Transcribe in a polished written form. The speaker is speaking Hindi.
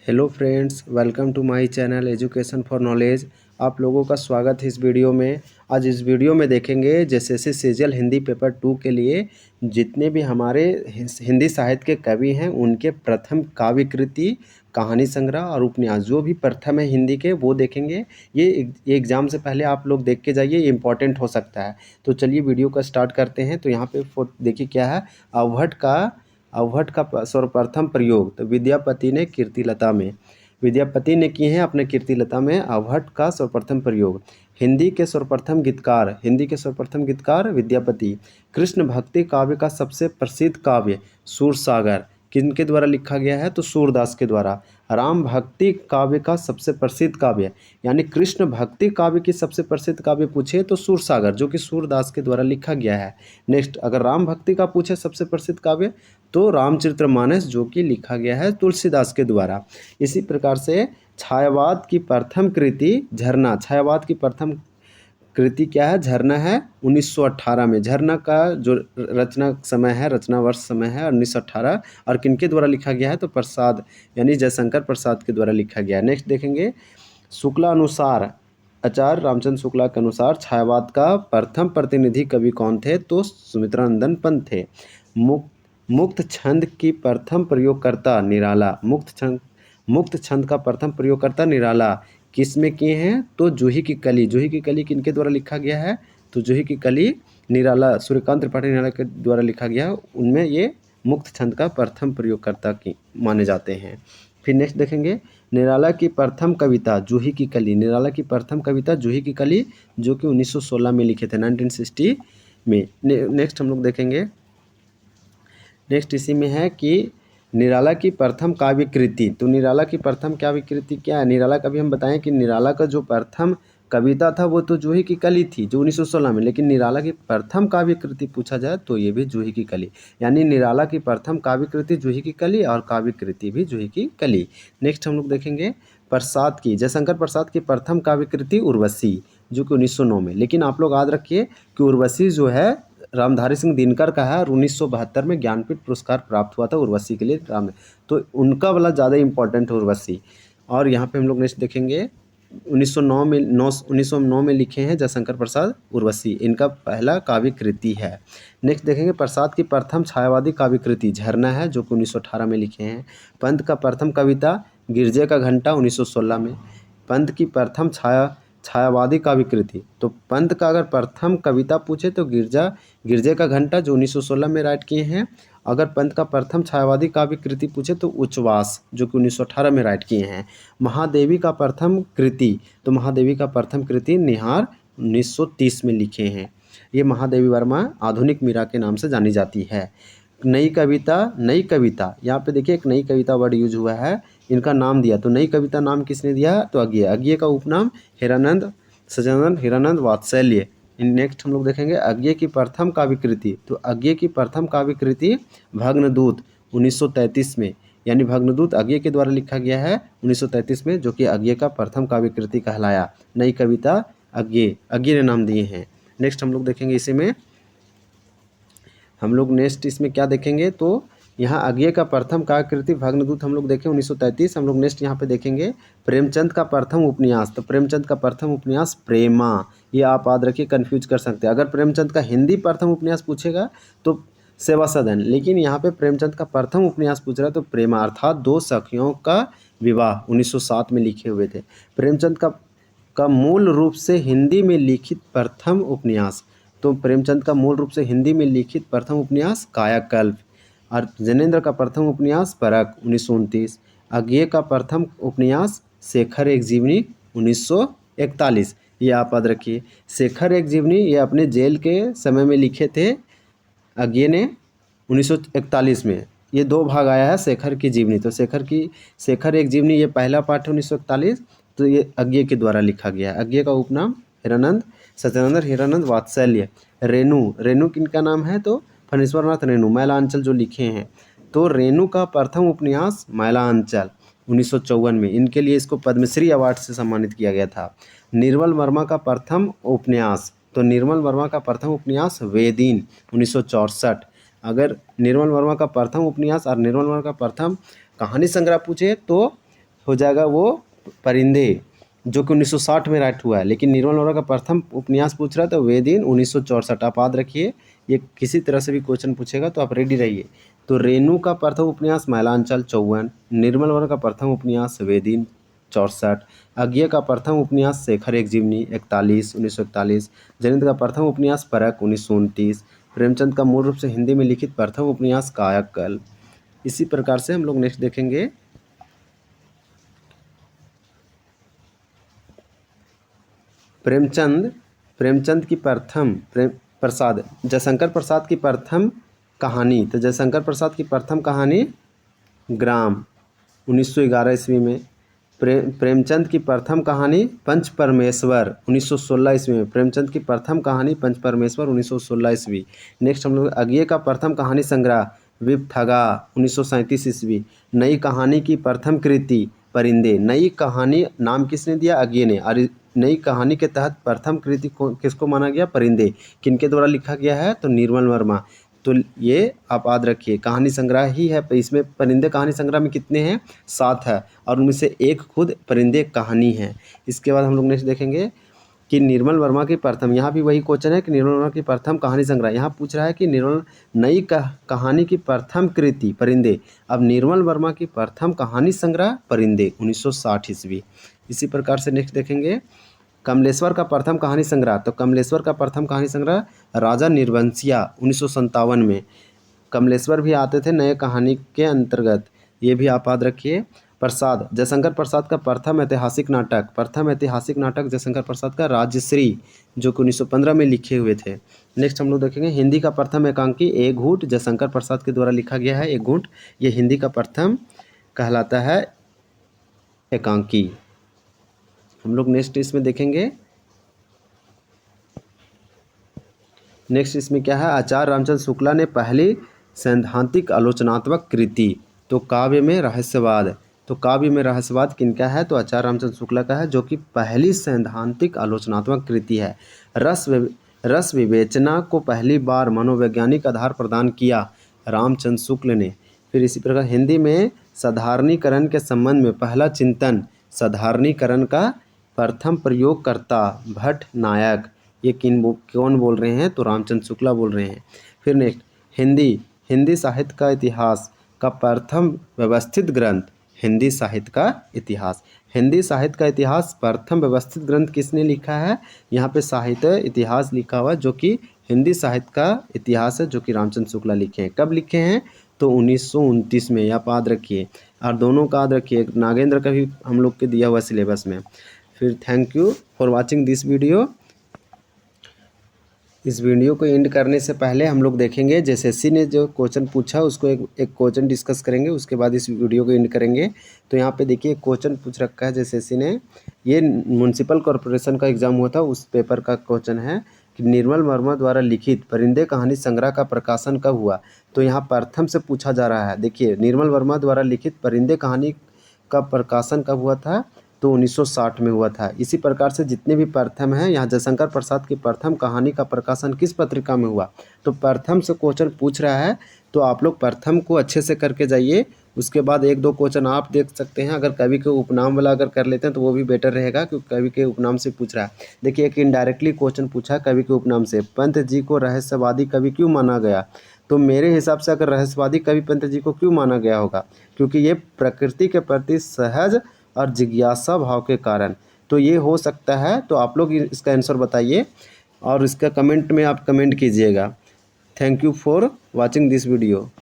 Hello friends, welcome to my channel education for knowledge. आप लोगों का स्वागत है इस वीडियो में। आज इस वीडियो में देखेंगे जैसे सीजीएल हिंदी पेपर 2 के लिए जितने भी हमारे हिंदी साहित्य के कवि हैं उनके प्रथम काव्य कृति, कहानी संग्रह और उपन्यास जो भी प्रथम है हिंदी के वो देखेंगे। ये एग्ज़ाम से पहले आप लोग देख के जाइए, ये इंपॉर्टेंट हो सकता है। तो चलिए वीडियो का स्टार्ट करते हैं। तो यहाँ पे देखिए क्या है, अवहट का सर्वप्रथम प्रयोग। तो विद्यापति ने कीर्तिलता में किए हैं अपने कीर्तिलता में अवहट का सर्वप्रथम प्रयोग। हिंदी के सर्वप्रथम गीतकार विद्यापति। कृष्ण भक्ति काव्य का सबसे प्रसिद्ध काव्य सूरसागर किनके द्वारा लिखा गया है? तो सूरदास के द्वारा। राम भक्ति काव्य का सबसे प्रसिद्ध काव्य यानी कृष्ण भक्ति काव्य की सबसे प्रसिद्ध काव्य पूछे तो सूरसागर जो कि सूरदास के द्वारा लिखा गया है। नेक्स्ट, अगर राम भक्ति का पूछे सबसे प्रसिद्ध काव्य तो रामचरितमानस जो कि लिखा गया है तुलसीदास के द्वारा। इसी प्रकार से छायावाद की प्रथम कृति झरना। छायावाद की प्रथम कृति क्या है? झरना है 1918 में। झरना का जो रचना समय है, रचना वर्ष समय है 1918 और किनके द्वारा लिखा गया है? तो प्रसाद यानी जयशंकर प्रसाद के द्वारा लिखा गया है। नेक्स्ट देखेंगे, शुक्ला अनुसार आचार्य रामचंद्र शुक्ला के अनुसार छायावाद का प्रथम प्रतिनिधि कवि कौन थे? तो सुमित्रानंदन पंत थे। मुक्त छंद की प्रथम प्रयोगकर्ता निराला। मुक्त छंद का प्रथम प्रयोगकर्ता निराला किस में किए हैं? तो जूही की कली। जूही की कली किनके द्वारा लिखा गया है? तो जूही की कली निराला, सूर्यकांत त्रिपाठी निराला के द्वारा लिखा गया। उनमें ये मुक्त छंद का प्रथम प्रयोगकर्ता की माने जाते हैं। फिर नेक्स्ट देखेंगे, निराला की प्रथम कविता जूही की कली। निराला की प्रथम कविता जूही की कली जो कि 1916 में लिखे थे, 1960 में। नेक्स्ट हम लोग देखेंगे, नेक्स्ट इसी में है कि निराला की प्रथम काव्य कृति। तो निराला की प्रथम काव्य कृति क्या है? निराला का भी हम बताएं कि निराला का जो प्रथम कविता था वो तो जूही की कली थी जो 1916 में, लेकिन निराला की प्रथम काव्य कृति पूछा जाए तो ये भी जूही की कली। यानी निराला की प्रथम काव्य कृति जूही की कली और काव्य कृति भी जूही की कली। नेक्स्ट हम लोग देखेंगे जयशंकर प्रसाद की प्रथम काव्य कृति उर्वशी जो कि 1909 में। लेकिन आप लोग याद रखिए कि उर्वशी जो है रामधारी सिंह दिनकर का है और 1972 में ज्ञानपीठ पुरस्कार प्राप्त हुआ था उर्वशी के लिए तो उनका वाला ज़्यादा इंपॉर्टेंट है उर्वशी। और यहाँ पे हम लोग नेक्स्ट देखेंगे 1909 में लिखे हैं जयशंकर प्रसाद उर्वशी, इनका पहला काव्य कृति है। नेक्स्ट देखेंगे, प्रसाद की प्रथम छायावादी काव्य कृति झरना है जो कि 1918 में लिखे हैं। पंत का प्रथम कविता गिरजे का घंटा 1916 में। पंत की प्रथम छायावादी काव्य कृति, तो पंत का अगर प्रथम कविता पूछे तो गिरजे का घंटा जो 1916 में राइट किए हैं। अगर पंत का प्रथम छायावादी काव्य कृति पूछे तो उच्छ्वास जो कि 1918 में राइट किए हैं। महादेवी का प्रथम कृति, तो महादेवी का प्रथम कृति निहार 1930 में लिखे हैं। ये महादेवी वर्मा आधुनिक मीरा के नाम से जानी जाती है। नई कविता यहाँ पे देखिए एक नई कविता वर्ड यूज हुआ है, इनका नाम दिया। तो नई कविता नाम किसने दिया? तो अज्ञे का उपनाम हिरानंद, सच्चिदानंद हिरानंद वात्सल्य। नेक्स्ट हम लोग देखेंगे अज्ञे की प्रथम काव्य कृति। तो अज्ञे की प्रथम काव्य कृति भग्नदूत 1933 में, यानी भग्नदूत अज्ञे के द्वारा लिखा गया है 1933 में, जो कि अज्ञे का प्रथम काव्य कृति कहलाया। नई कविता अज्ञे ने नाम दिए हैं। नेक्स्ट हम लोग देखेंगे इसी में नेक्स्ट इसमें क्या देखेंगे, तो यहाँ अज्ञे का प्रथम काव्य कृति भग्नदूत हम लोग देखें 1933। हम लोग नेक्स्ट यहाँ पे देखेंगे प्रेमचंद का प्रथम उपन्यास। तो प्रेमचंद का प्रथम उपन्यास प्रेमा, ये आप याद रखिए, कन्फ्यूज कर सकते हैं। अगर प्रेमचंद का हिंदी प्रथम उपन्यास पूछेगा तो सेवा सदन, लेकिन यहाँ पे प्रेमचंद का प्रथम उपन्यास पूछ रहा है तो प्रेमा अर्थात दो सखियों का विवाह 1907 में लिखे हुए थे। प्रेमचंद का मूल रूप से हिंदी में लिखित प्रथम उपन्यास, तो प्रेमचंद का मूल रूप से हिंदी में लिखित प्रथम उपन्यास कायाकल्प। और जैनेन्द्र का प्रथम उपन्यास परख 1929। अज्ञे का प्रथम उपन्यास शेखर एक जीवनी 1941। ये आप याद रखिए, शेखर एक जीवनी ये अपने जेल के समय में लिखे थे अज्ञे ने 1941 में। ये दो भाग आया है शेखर की जीवनी। तो शेखर एक जीवनी ये पहला पार्ट है 1941, तो ये अज्ञे के द्वारा लिखा गया है। अज्ञे का उपनाम हिरानंद, सच्चिदानंद हिरानंद वात्सल्य। रेणु किनका नाम है? तो फणीश्वरनाथ रेणु, मैलांचल जो लिखे हैं। तो रेणु का प्रथम उपन्यास मैलांचल 1954 में, इनके लिए इसको पद्मश्री अवार्ड से सम्मानित किया गया था। निर्मल वर्मा का प्रथम उपन्यास, तो निर्मल वर्मा का प्रथम उपन्यास वेदीन 1964। अगर निर्मल वर्मा का प्रथम उपन्यास और निर्मल वर्मा का प्रथम कहानी संग्रह पूछे तो हो जाएगा वो परिंदे, जो कि 1960 में राइट हुआ है। लेकिन निर्मल वर्मा का प्रथम उपन्यास पूछ रहा है तो वेदिन 1964। आप याद रखिए, ये किसी तरह से भी क्वेश्चन पूछेगा तो आप रेडी रहिए। तो रेणु का प्रथम उपन्यास मैलांचल 54, निर्मल वर्मा का प्रथम उपन्यास वेदिन 64, अज्ञे का प्रथम उपन्यास शेखर एक जीवनी 1941, जयंत का प्रथम उपन्यास परख 1929, प्रेमचंद का मूल रूप से हिंदी में लिखित प्रथम उपन्यास कायाकल्प। इसी प्रकार से हम लोग नेक्स्ट देखेंगे प्रेमचंद की प्रथम जयशंकर प्रसाद की प्रथम कहानी। तो जयशंकर प्रसाद की प्रथम कहानी ग्राम 1911 ईस्वी में। प्रेमचंद की प्रथम कहानी पंच परमेश्वर 1916 ईस्वी में। प्रेमचंद की प्रथम कहानी पंच परमेश्वर 1916 ईस्वी। नेक्स्ट हम लोग अज्ञे का प्रथम कहानी संग्रह विपठगा 1937 ईस्वी। नई कहानी की प्रथम कृति परिंदे। नई कहानी नाम किसने दिया? अज्ञे ने। और नई कहानी के तहत प्रथम कृति किसको माना गया? परिंदे। किनके द्वारा लिखा गया है? तो निर्मल वर्मा। तो ये आप याद रखिए, कहानी संग्रह ही है। इसमें परिंदे कहानी संग्रह में कितने हैं? 7 है, और उनमें से एक खुद परिंदे कहानी है। इसके बाद हम लोग नेक्स्ट देखेंगे कि निर्मल वर्मा की प्रथम, यहाँ भी वही क्वेश्चन है कि निर्मल वर्मा की प्रथम कहानी संग्रह। यहाँ पूछ रहा है कि निर्मल नई कहानी की प्रथम कृति परिंदे। अब निर्मल वर्मा की प्रथम कहानी संग्रह परिंदे 1960 ईस्वी। इसी प्रकार से नेक्स्ट देखेंगे कमलेश्वर का प्रथम कहानी संग्रह। तो कमलेश्वर का प्रथम कहानी संग्रह राजा निर्वंशिया 1957 में। कमलेश्वर भी आते थे नए कहानी के अंतर्गत, ये भी आप याद रखिए। प्रसाद, जयशंकर प्रसाद का प्रथम ऐतिहासिक नाटक जयशंकर प्रसाद का राजश्री, जो कि 1915 में लिखे हुए थे। नेक्स्ट हम लोग देखेंगे हिंदी का प्रथम एकांकी एक घूंट, जयशंकर प्रसाद के द्वारा लिखा गया है एक घूंट। ये हिंदी का प्रथम कहलाता है एकांकी। हम लोग नेक्स्ट इसमें देखेंगे, नेक्स्ट इसमें क्या है? आचार्य रामचंद्र शुक्ला ने पहली सैद्धांतिक आलोचनात्मक कृति। तो काव्य में रहस्यवाद, तो काव्य में रहस्यवाद किनका है? तो आचार्य रामचंद्र शुक्ला का है, जो कि पहली सैद्धांतिक आलोचनात्मक कृति है। रस विवेचना को पहली बार मनोवैज्ञानिक आधार प्रदान किया रामचंद्र शुक्ल ने। फिर इसी प्रकार हिंदी में साधारणीकरण के संबंध में पहला चिंतन, साधारणीकरण का प्रथम प्रयोगकर्ता भट्ट नायक। ये कौन बोल रहे हैं? तो रामचंद्र शुक्ला बोल रहे हैं। फिर नेक्स्ट हिंदी साहित्य का इतिहास का प्रथम व्यवस्थित ग्रंथ, हिंदी साहित्य का इतिहास प्रथम व्यवस्थित ग्रंथ किसने लिखा है? यहाँ पे साहित्य इतिहास लिखा हुआ, जो कि हिंदी साहित्य का इतिहास है, जो कि रामचंद्र शुक्ला लिखे हैं। कब लिखे हैं? तो 1929 में, आप याद रखिए। और दोनों का याद रखिए, नागेंद्र का भी हम लोग के दिया हुआ सिलेबस में। फिर thank you for watching this video. इस वीडियो को एंड करने से पहले हम लोग देखेंगे जेएसएससी ने जो क्वेश्चन पूछा उसको एक क्वेश्चन डिस्कस करेंगे, उसके बाद इस वीडियो को एंड करेंगे। तो यहाँ पे देखिए क्वेश्चन पूछ रखा है जेएसएससी ने, ये म्यूनसिपल कॉरपोरेशन का एग्जाम हुआ था, उस पेपर का क्वेश्चन है कि निर्मल वर्मा द्वारा लिखित परिंदे कहानी संग्रह का प्रकाशन कब हुआ। तो यहाँ प्रथम से पूछा जा रहा है। देखिए निर्मल वर्मा द्वारा लिखित परिंदे कहानी का प्रकाशन कब हुआ था? तो 1960 में हुआ था। इसी प्रकार से जितने भी प्रथम हैं, यहाँ जयशंकर प्रसाद की प्रथम कहानी का प्रकाशन किस पत्रिका में हुआ? तो प्रथम से क्वेश्चन पूछ रहा है, तो आप लोग प्रथम को अच्छे से करके जाइए। उसके बाद एक दो क्वेश्चन आप देख सकते हैं, अगर कवि के उपनाम वाला अगर कर लेते हैं तो वो भी बेटर रहेगा, क्योंकि कवि के उपनाम से पूछ रहा है। देखिए एक इनडायरेक्टली क्वेश्चन पूछा कवि के उपनाम से, पंत जी को रहस्यवादी कवि क्यों माना गया? तो मेरे हिसाब से अगर रहस्यवादी कवि पंत जी को क्यों माना गया होगा? क्योंकि ये प्रकृति के प्रति सहज और जिज्ञासा भाव के कारण। तो ये हो सकता है। तो आप लोग इसका आंसर बताइए और इसका कमेंट में आप कमेंट कीजिएगा। Thank you for watching this video.